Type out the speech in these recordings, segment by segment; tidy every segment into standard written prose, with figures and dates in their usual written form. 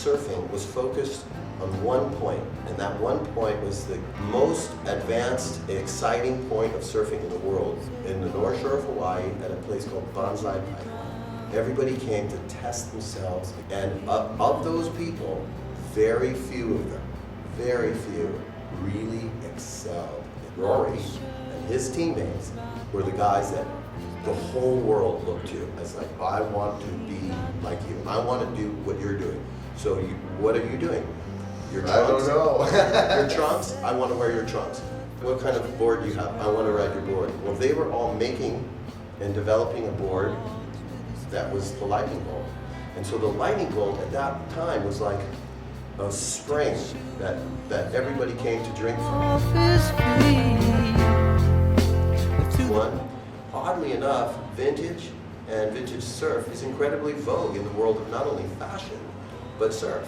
surfing was focused on one point, and that one point was the most advanced, exciting point of surfing in the world, in the North Shore of Hawaii at a place called Banzai Pipe. Everybody came to test themselves, and of those people, very few of them, very few, really excelled. Rory and his teammates were the guys that the whole world looked to as like, I want to be like you. I want to do what you're doing. So what are you doing? Your trunks? I don't know. Your trunks? I want to wear your trunks. What kind of board do you have? I want to ride your board. Well, they were all making and developing a board that was the lightning bolt. And so the lightning bolt at that time was like a spring that everybody came to drink from. One, oddly enough, vintage and vintage surf is incredibly vogue in the world of not only fashion, but surf,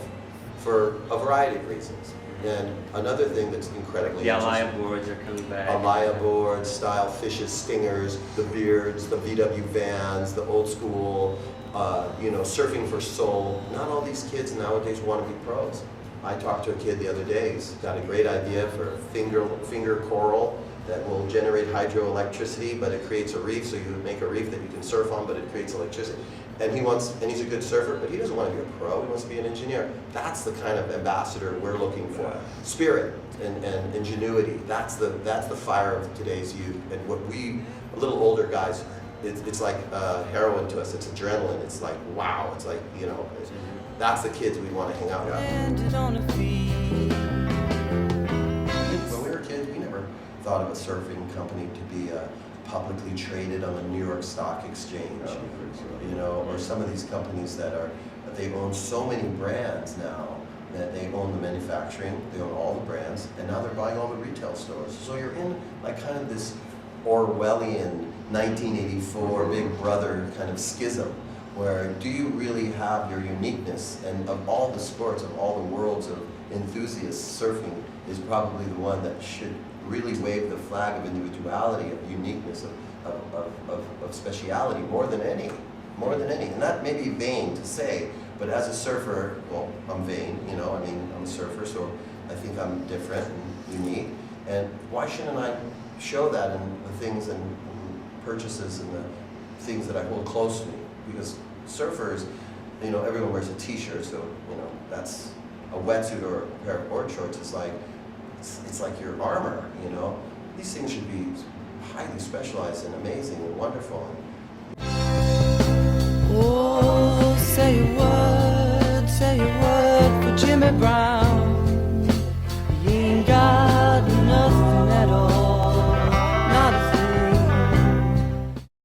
for a variety of reasons. And another thing that's incredibly The interesting, Alaya boards are coming back. Alaya boards, style fishes, stingers, the beards, the VW vans, the old school, surfing for soul. Not all these kids nowadays want to be pros. I talked to a kid the other day, he's got a great idea for finger coral that will generate hydroelectricity, but it creates a reef, so you make a reef that you can surf on, but it creates electricity. And he's a good surfer, but he doesn't want to be a pro, he wants to be an engineer. That's the kind of ambassador we're looking for. Spirit and ingenuity, that's the fire of today's youth. And what we, little older guys, it's like heroin to us, it's adrenaline, it's like, wow, it's like, that's the kids we want to hang out with. When we were kids, we never thought of a surfing company to be publicly traded on the New York Stock Exchange, or some of these companies they own so many brands now that they own the manufacturing, they own all the brands, and now they're buying all the retail stores. So you're in like kind of this Orwellian 1984 Big Brother kind of schism, where do you really have your uniqueness? And of all the sports, of all the worlds of enthusiasts, surfing is probably the one that should really wave the flag of individuality, of uniqueness, of speciality, more than any. And that may be vain to say, but as a surfer, well, I'm vain, I'm a surfer, so I think I'm different and unique. And why shouldn't I show that in the things and purchases and the things that I hold close to me? Because surfers, everyone wears a t-shirt, so, that's a wetsuit or a pair of board shorts is like, it's like your armor, These things should be highly specialized and amazing and wonderful. Oh, say a word for Jimmy Brown.